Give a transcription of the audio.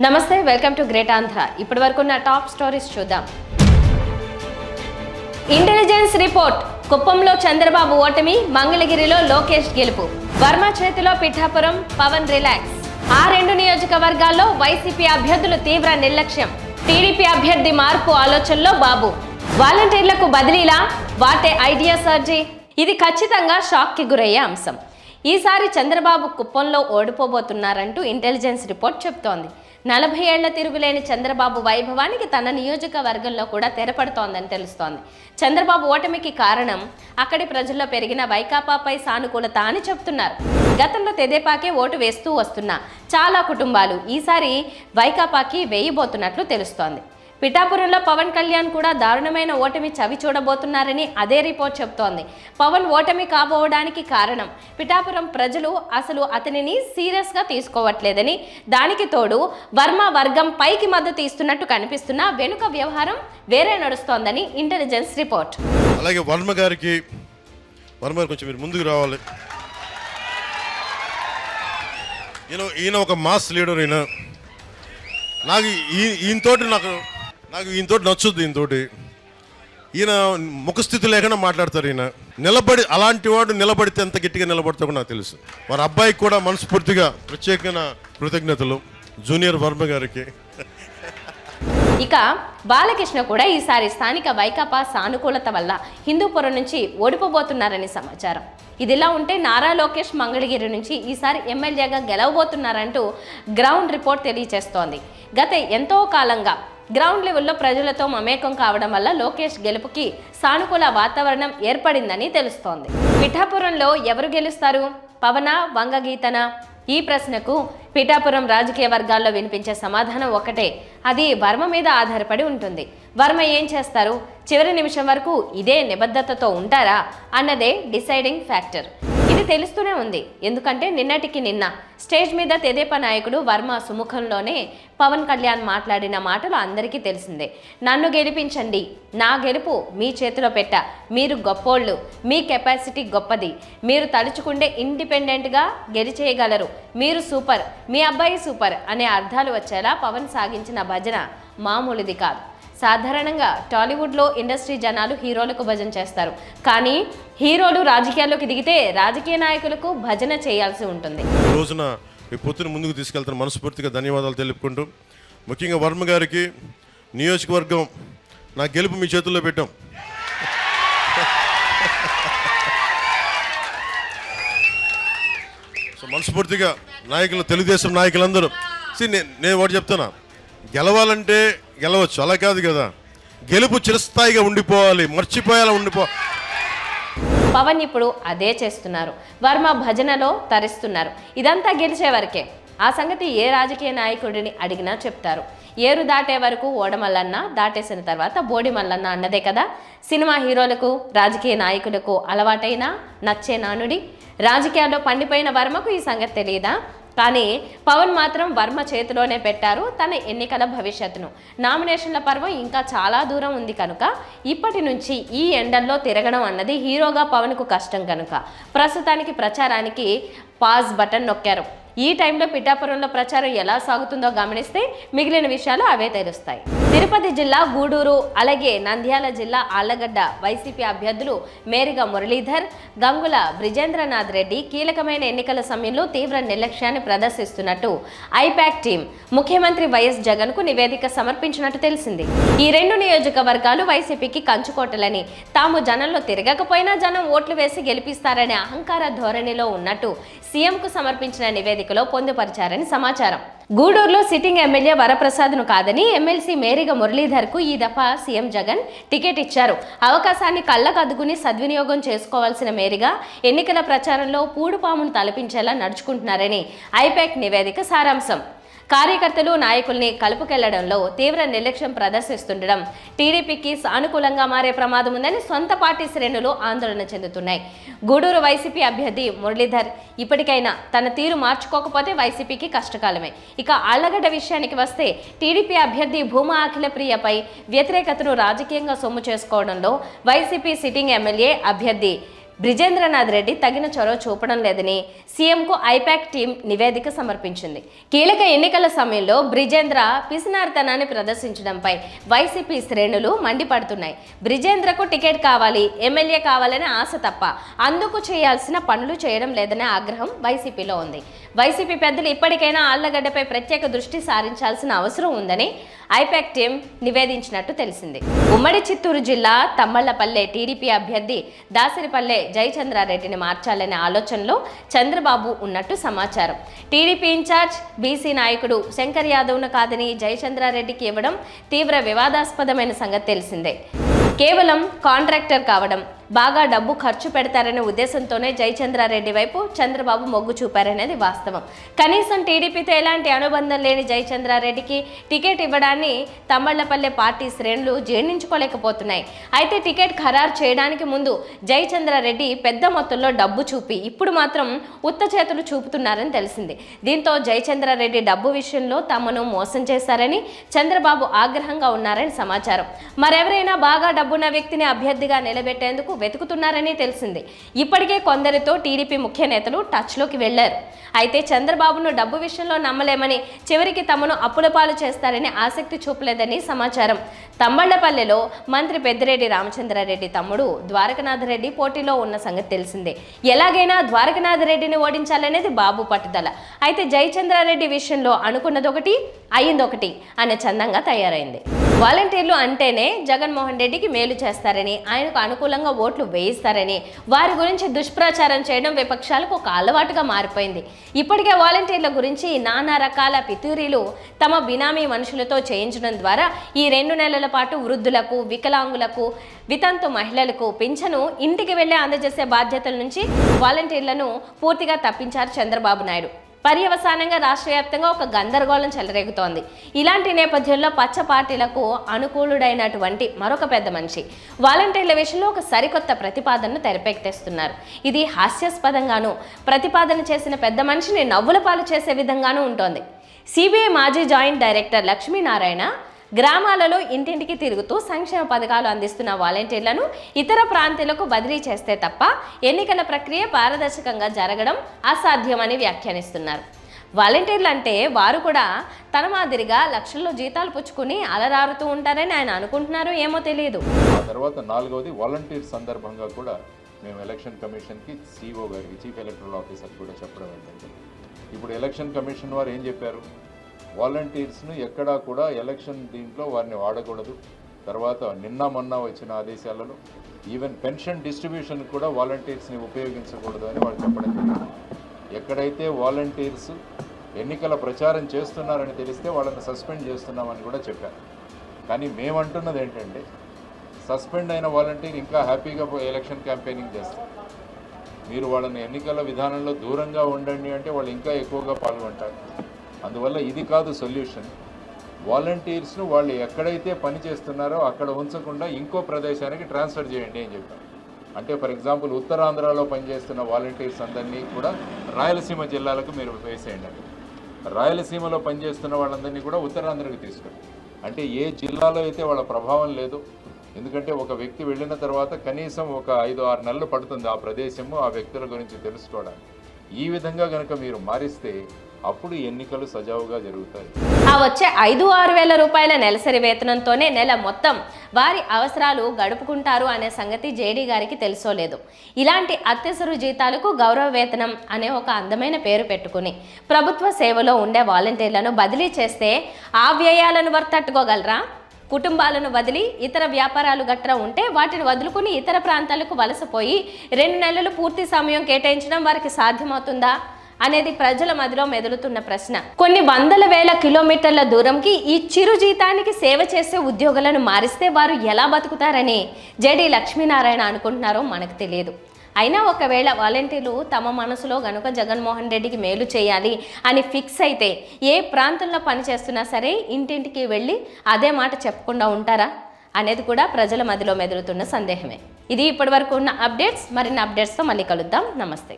నమస్తే, welcome to great Andhra. ఇప్పటి వరకు ఉన్న టాప్ స్టోరీస్ చూద్దాం. ఇంటెలిజెన్స్ రిపోర్ట్: కుప్పంలో చంద్రబాబు ఓటమి, మంగళగిరిలో లోకేష్ గెలుపు. వర్మ చేతిలో పిఠాపురం, పవన్ రిలాక్స్. ఆ రెండు నియోజకవర్గాల్లో వైసీపీ అభ్యర్థులు తీవ్ర నిర్లక్ష్యం. టీడీపీ అభ్యర్థి మార్పు ఆలోచనలో బాబు. వాలంటీర్లకు బదిలీలా? What a idea సర్జీ. ఇది ఖచ్చితంగా షాక్కి గురయ్యే అంశం. ఈసారి చంద్రబాబు కుప్పంలో ఓడిపోబోతున్నారంటూ ఇంటెలిజెన్స్ రిపోర్ట్ చెప్తోంది. 40 ఏళ్ల తిరుగులేని చంద్రబాబు వైభవానికి తన నియోజకవర్గంలో కూడా తెరపడుతోందని తెలుస్తోంది. చంద్రబాబు ఓటమికి కారణం అక్కడి ప్రజల్లో పెరిగిన వైకాపాపై సానుకూలత అని చెప్తున్నారు. గతంలో తెదేపాకే ఓటు వేస్తూ వస్తున్న చాలా కుటుంబాలు ఈసారి వైకాపాకి వేయబోతున్నట్లు తెలుస్తోంది. పిఠాపురంలో పవన్ కళ్యాణ్ కూడా దారుణమైన ఓటమి చవి చూడబోతున్నారని అదే రిపోర్ట్ చెప్తోంది. పవన్ ఓటమి కాబోవడానికి కారణం పిఠాపురం ప్రజలు అసలు అతనిని సీరియస్గా తీసుకోవట్లేదని, దానికి తోడు వర్మ వర్గం పైకి మద్దతు ఇస్తున్నట్టు కనిపిస్తున్నా వెనుక వ్యవహారం వేరే నడుస్తోందని ఇంటెలిజెన్స్ రిపోర్ట్. అలాగే వర్మ గారికి కొంచెం మీరు ముందుకు రావాలి. ఈయన ఒక మాస్ లీడర్. నాకు ఈయనతోటి నచ్చుద్ది. ఈయన ముఖస్థితి లేకుండా మాట్లాడతారు. ఈయన అలాంటి వాడు నిలబడితే ఎంత గట్టిగా నిలబడతాడో నాకు తెలుసు. వారి అబ్బాయికి కూడా మనస్ఫూర్తిగా ప్రత్యేకమైన కృతజ్ఞతలు జూనియర్ వర్మ గారికి. ఇక బాలకృష్ణ కూడా ఈసారి స్థానిక వైకాపా సానుకూలత వల్ల హిందూపురం నుంచి ఓడిపోబోతున్నారని సమాచారం. ఇదిలా ఉంటే నారా లోకేష్ మంగళగిరి నుంచి ఈసారి ఎమ్మెల్యేగా గెలవబోతున్నారంటూ గ్రౌండ్ రిపోర్ట్ తెలియజేస్తోంది. గత ఎంతో కాలంగా గ్రౌండ్ లెవెల్లో ప్రజలతో మమేకం కావడం వల్ల లోకేష్ గెలుపుకి సానుకూల వాతావరణం ఏర్పడిందని తెలుస్తోంది. పిఠాపురంలో ఎవరు గెలుస్తారు? పవనా, వంగగీతనా? ఈ ప్రశ్నకు పిఠాపురం రాజకీయ వర్గాల్లో వినిపించే సమాధానం ఒకటే, అది వర్మ మీద ఆధారపడి ఉంటుంది. వర్మ ఏం చేస్తారు, చివరి నిమిషం వరకు ఇదే నిబద్ధతతో ఉంటారా అన్నదే డిసైడింగ్ ఫ్యాక్టర్. ఇది తెలుస్తూనే ఉంది. ఎందుకంటే నిన్నటికి నిన్న స్టేజ్ మీద తెదేపా నాయకుడు వర్మ సుముఖంలోనే పవన్ కళ్యాణ్ మాట్లాడిన మాటలు అందరికీ తెలిసిందే. నన్ను గెలిపించండి, నా గెలుపు మీ చేతిలో పెట్ట, మీరు గొప్పోళ్ళు, మీ కెపాసిటీ గొప్పది, మీరు తలుచుకుంటే ఇండిపెండెంట్గా గెలిచేయగలరు, మీరు సూపర్, మీ అబ్బాయి సూపర్ అనే అర్థాలు వచ్చేలా పవన్ సాగించిన భజన మామూలుది కాదు. సాధారణంగా టాలీవుడ్లో ఇండస్ట్రీ జనాలు హీరోలకు భజన చేస్తారు. కానీ హీరోలు రాజకీయాల్లోకి దిగితే రాజకీయ నాయకులకు భజన చేయాల్సి ఉంటుంది. ఈ రోజున మీ పొత్తును ముందుకు తీసుకెళ్తున్న మనస్ఫూర్తిగా ధన్యవాదాలు తెలుపుకుంటూ, ముఖ్యంగా వర్మ గారికి నియోజకవర్గం నా గెలుపు మీ చేతుల్లో పెట్టాం. సో మనస్ఫూర్తిగా నాయకులు, తెలుగుదేశం నాయకులందరూ నేను ఒకటి చెప్తున్నా, గెలవాలంటే గెలవచ్చు, అలా కాదు కదా. గెలుపు చిరస్థాయిగా ఉండిపోవాలి, మర్చిపోయేలా పవన్ ఇప్పుడు అదే చేస్తున్నారు. వర్మ భజనలో తరిస్తున్నారు. ఇదంతా గెలిచే వరకే. ఆ సంగతి ఏ రాజకీయ నాయకుడిని అడిగినా చెప్తారు. ఏరు దాటే వరకు ఓడమల్లన్న, దాటేసిన తర్వాత బోడి మల్లన్న అన్నదే కదా సినిమా హీరోలకు, రాజకీయ నాయకులకు అలవాటైన నచ్చే నానుడి. రాజకీయాల్లో పండిపోయిన వర్మకు ఈ సంగతి తెలియదా? కానీ పవన్ మాత్రం వర్మ చేతిలోనే పెట్టారు తన ఎన్నికల భవిష్యత్తును. నామినేషన్ల పర్వం ఇంకా చాలా దూరం ఉంది కనుక ఇప్పటి నుంచి ఈ ఎండల్లో తిరగడం అన్నది హీరోగా పవన్కు కష్టం కనుక ప్రస్తుతానికి ప్రచారానికి పాజ్ బటన్ నొక్కారు. ఈ టైంలో పిఠాపురంలో ప్రచారం ఎలా సాగుతుందో గమనిస్తే మిగిలిన విషయాలు అవే తెలుస్తాయి. తిరుపతి జిల్లా గూడూరు, అలాగే నంద్యాల జిల్లా ఆళ్లగడ్డ వైసీపీ అభ్యర్థులు మేరిగ మురళీధర్, గంగుల బ్రిజేంద్రనాథ్ రెడ్డి కీలకమైన ఎన్నికల సమయంలో తీవ్ర నిర్లక్ష్యాన్ని ప్రదర్శిస్తున్నట్టు ఐపాక్ టీం ముఖ్యమంత్రి వైఎస్ జగన్కు నివేదిక సమర్పించినట్టు తెలిసింది. ఈ రెండు నియోజకవర్గాలు వైసీపీకి కంచుకోటలని, తాము జనంలో తిరగకపోయినా జనం ఓట్లు వేసి గెలిపిస్తారనే అహంకార ధోరణిలో ఉన్నట్టు సీఎంకు సమర్పించిన నివేదికలో పొందుపరిచారని సమాచారం. గూడూరులో సిట్టింగ్ ఎమ్మెల్యే వరప్రసాద్ను కాదని ఎమ్మెల్సీ మేరిగ మురళీధర్కు ఈ దఫా సీఎం జగన్ టికెట్ ఇచ్చారు. అవకాశాన్ని కళ్ళకు అద్దుకుని సద్వినియోగం చేసుకోవాల్సిన మేరిగ ఎన్నికల ప్రచారంలో పూడుపామును తలపించేలా నడుచుకుంటున్నారని ఐపాక్ నివేదిక సారాంశం. కార్యకర్తలు, నాయకుల్ని కలుపుకెళ్లడంలో తీవ్ర నిర్లక్ష్యం ప్రదర్శిస్తుండడం టీడీపీకి సానుకూలంగా మారే ప్రమాదం ఉందని సొంత పార్టీ శ్రేణులు ఆందోళన చెందుతున్నాయి. గూడూరు వైసీపీ అభ్యర్థి మురళీధర్ ఇప్పటికైనా తన తీరు మార్చుకోకపోతే వైసీపీకి కష్టకాలమే. ఇక ఆళ్లగడ్డ విషయానికి వస్తే టీడీపీ అభ్యర్థి భూమా అఖిలప్రియపై వ్యతిరేకతను రాజకీయంగా సొమ్ము చేసుకోవడంలో వైసీపీ సిట్టింగ్ ఎమ్మెల్యే అభ్యర్థి బ్రిజేంద్రనాథ్ రెడ్డి తగిన చొరవ చూపడం లేదని సీఎంకు ఐపాక్ టీం నివేదిక సమర్పించింది. కీలక ఎన్నికల సమయంలో బ్రిజేంద్ర పిసినారితనాన్ని ప్రదర్శించడంపై వైసీపీ శ్రేణులు మండిపడుతున్నాయి. బ్రిజేంద్రకు టికెట్ కావాలి, ఎమ్మెల్యే కావాలనే ఆశ తప్ప అందుకు చేయాల్సిన పనులు చేయడం లేదనే ఆగ్రహం వైసీపీలో ఉంది. వైసీపీ పెద్దలు ఇప్పటికైనా ఆళ్లగడ్డపై ప్రత్యేక దృష్టి సారించాల్సిన అవసరం ఉందని ఐపాక్ టీం నివేదించినట్టు తెలిసింది. ఉమ్మడి చిత్తూరు జిల్లా తమ్మళ్లపల్లె టీడీపీ అభ్యర్థి దాసరిపల్లె జయచంద్రారెడ్డిని మార్చాలనే ఆలోచనలో చంద్రబాబు ఉన్నట్టు సమాచారం. టీడీపీ ఇన్ఛార్జ్ బీసీ నాయకుడు శంకర్ యాదవ్ను కాదని జయచంద్రారెడ్డికి ఇవ్వడం తీవ్ర వివాదాస్పదమైన సంగతి తెలిసిందే. కేవలం కాంట్రాక్టర్ కావడం, బాగా డబ్బు ఖర్చు పెడతారనే ఉద్దేశంతోనే జయచంద్రారెడ్డి వైపు చంద్రబాబు మొగ్గు చూపారనేది వాస్తవం. కనీసం టీడీపీతో ఎలాంటి అనుబంధం లేని జయచంద్రారెడ్డికి టికెట్ ఇవ్వడాన్ని తమ్మళ్లపల్లె పార్టీ శ్రేణులు జీర్ణించుకోలేకపోతున్నాయి. అయితే టికెట్ ఖరారు చేయడానికి ముందు జయచంద్రారెడ్డి పెద్ద మొత్తంలో డబ్బు చూపి ఇప్పుడు మాత్రం ఉత్త చేతులు చూపుతున్నారని తెలిసింది. దీంతో జయచంద్రారెడ్డి డబ్బు విషయంలో తమను మోసం చేశారని చంద్రబాబు ఆగ్రహంగా ఉన్నారని సమాచారం. మరెవరైనా బాగా డబ్బున్న వ్యక్తిని అభ్యర్థిగా నిలబెట్టేందుకు వెతుకుతున్నారని తెలిసింది. ఇప్పటికే కొందరితో టీడీపీ ముఖ్య నేతలు టచ్లోకి వెళ్లారు. అయితే చంద్రబాబును డబ్బు విషయంలో నమ్మలేమని, చివరికి తమను అప్పులపాలు చేస్తారని ఆసక్తి చూపలేదని సమాచారం. తమ్మళ్లపల్లెలో మంత్రి పెద్దిరెడ్డి రామచంద్రారెడ్డి తమ్ముడు ద్వారకనాథ్ రెడ్డి పోటీలో ఉన్న సంగతి తెలిసిందే. ఎలాగైనా ద్వారకనాథ్ రెడ్డిని ఓడించాలనేది బాబు పట్టుదల. అయితే జయచంద్రారెడ్డి విషయంలో అనుకున్నదొకటి అయ్యిందొకటి అనే చందంగా తయారైంది. వాలంటీర్లు అంటేనే జగన్మోహన్ రెడ్డికి మేలు చేస్తారని, ఆయనకు అనుకూలంగా ఓట్లు వేయిస్తారని వారి గురించి దుష్ప్రచారం చేయడం విపక్షాలకు ఒక అలవాటుగా మారిపోయింది. ఇప్పటికే వాలంటీర్ల గురించి నానా రకాల పితూరీలు తమ బినామీ మనుషులతో చేయించడం ద్వారా ఈ 2 నెలల పాటు వృద్ధులకు, వికలాంగులకు, వితంతు మహిళలకు పింఛను ఇంటికి వెళ్లే అందజేసే బాధ్యతల నుంచి వాలంటీర్లను పూర్తిగా తప్పించారు చంద్రబాబు నాయుడు. పర్యవసానంగా రాష్ట్ర వ్యాప్తంగా ఒక గందరగోళం చెలరేగుతోంది. ఇలాంటి నేపథ్యంలో పచ్చ పార్టీలకు అనుకూలుడైనటువంటి మరొక పెద్ద మనిషి వాలంటీర్ల విషయంలో ఒక సరికొత్త ప్రతిపాదనను తెరపెక్కిస్తున్నారు. ఇది హాస్యాస్పదంగాను, ప్రతిపాదన చేసిన పెద్ద మనిషిని నవ్వుల పాలు చేసే విధంగానూ ఉంటుంది. సిబిఐ మాజీ జాయింట్ డైరెక్టర్ లక్ష్మీనారాయణ గ్రామాలలో ఇంటింటికి తిరుగుతూ సంక్షేమ పథకాలు అందిస్తున్న వాలంటీర్లను ఇతర ప్రాంతాలకు బదిలీ చేస్తే తప్ప ఎన్నికల ప్రక్రియ పారదర్శకంగా జరగడం అసాధ్యమని వ్యాఖ్యానిస్తున్నారు. వాలంటీర్లు అంటే వారు కూడా తన మాదిరిగా లక్షల్లో జీతాలు పుచ్చుకుని అలరారుతూ ఉంటారని ఆయన అనుకుంటున్నారో ఏమో తెలియదు. ఆ తర్వాత 4వది వాలంటీర్ సందర్భంగా కూడా మేము ఎలక్షన్ కమిషన్కి సిఓ గారికి, చీఫ్ ఎలక్టరల్ ఆఫీసర్ కూడా చెప్పడం ఏంటంటే, ఇప్పుడు ఎలక్షన్ కమిషన్ వారు ఏం చెప్పారు, వాలంటీర్స్ను ఎక్కడా కూడా ఎలక్షన్ దీంట్లో వారిని వాడకూడదు. తర్వాత నిన్న మొన్న వచ్చిన ఆదేశాలలో ఈవెన్ పెన్షన్ డిస్ట్రిబ్యూషన్ కూడా వాలంటీర్స్ని ఉపయోగించకూడదు అని వాళ్ళు చెప్పడం జరిగింది. ఎక్కడైతే వాలంటీర్స్ ఎన్నికల ప్రచారం చేస్తున్నారని తెలిస్తే వాళ్ళని సస్పెండ్ చేస్తున్నామని కూడా చెప్పారు. కానీ మేమంటున్నది ఏంటంటే, సస్పెండ్ అయిన వాలంటీర్ ఇంకా హ్యాపీగా ఎలక్షన్ క్యాంపెయినింగ్ చేస్తారు. మీరు వాళ్ళని ఎన్నికల విధానంలో దూరంగా ఉండండి అంటే వాళ్ళు ఇంకా ఎక్కువగా పాల్గొంటారు. అందువల్ల ఇది కాదు సొల్యూషన్. వాలంటీర్స్ను వాళ్ళు ఎక్కడైతే పని చేస్తున్నారో అక్కడ ఉంచకుండా ఇంకో ప్రదేశానికి ట్రాన్స్ఫర్ చేయండి అని చెప్పారు. అంటే ఫర్ ఎగ్జాంపుల్ ఉత్తరాంధ్రలో పనిచేస్తున్న వాలంటీర్స్ అందరినీ కూడా రాయలసీమ జిల్లాలకు మీరు వేసేయండి. రాయలసీమలో పనిచేస్తున్న వాళ్ళందరినీ కూడా ఉత్తరాంధ్రకి తీసుకెళ్ళి, అంటే ఏ జిల్లాలో అయితే వాళ్ళ ప్రభావం లేదు. ఎందుకంటే ఒక వ్యక్తి వెళ్ళిన తర్వాత కనీసం ఒక 5-6 నెలలు పడుతుంది ఆ ప్రదేశము, ఆ వ్యక్తుల గురించి తెలుసుకోవడానికి. ఈ విధంగా కనుక మీరు మారిస్తే అప్పుడు ఎన్నికలు సజావుగా జరుగుతాయి. ఆ వచ్చే 5-6 వేల రూపాయల నెలసరి వేతనంతోనే నెల మొత్తం వారి అవసరాలు గడుపుకుంటారు అనే సంగతి జేడీ గారికి తెలుసోలేదు. ఇలాంటి అత్యవసర జీతాలకు గౌరవ వేతనం అనే ఒక అందమైన పేరు పెట్టుకుని ప్రభుత్వ సేవలో ఉండే వాలంటీర్లను బదిలీ చేస్తే ఆ వ్యయాలను తట్టుకోగలరా? కుటుంబాలను వదిలి ఇతర వ్యాపారాలు గట్రా ఉంటే వాటిని వదులుకుని ఇతర ప్రాంతాలకు వలసపోయి 2 నెలలు పూర్తి సమయం కేటాయించడం వారికి సాధ్యమవుతుందా అనేది ప్రజల మధ్యలో మెదులుతున్న ప్రశ్న. కొన్ని వందల వేల కిలోమీటర్ల దూరంకి ఈ చిరు జీతానికి సేవ చేసే ఉద్యోగులను మారిస్తే వారు ఎలా బతుకుతారని జేడీ లక్ష్మీనారాయణ అనుకుంటున్నారో మనకు తెలియదు. అయినా ఒకవేళ వాలంటీర్లు తమ మనసులో గనుక జగన్మోహన్ రెడ్డికి మేలు చేయాలి అని ఫిక్స్ అయితే ఏ ప్రాంతంలో పనిచేస్తున్నా సరే ఇంటింటికి వెళ్ళి అదే మాట చెప్పకుండా ఉంటారా అనేది కూడా ప్రజల మధ్యలో మెదులుతున్న సందేహమే. ఇది ఇప్పటివరకు ఉన్న అప్డేట్స్. మరిన్ని అప్డేట్స్తో మళ్ళీ కలుద్దాం. నమస్తే.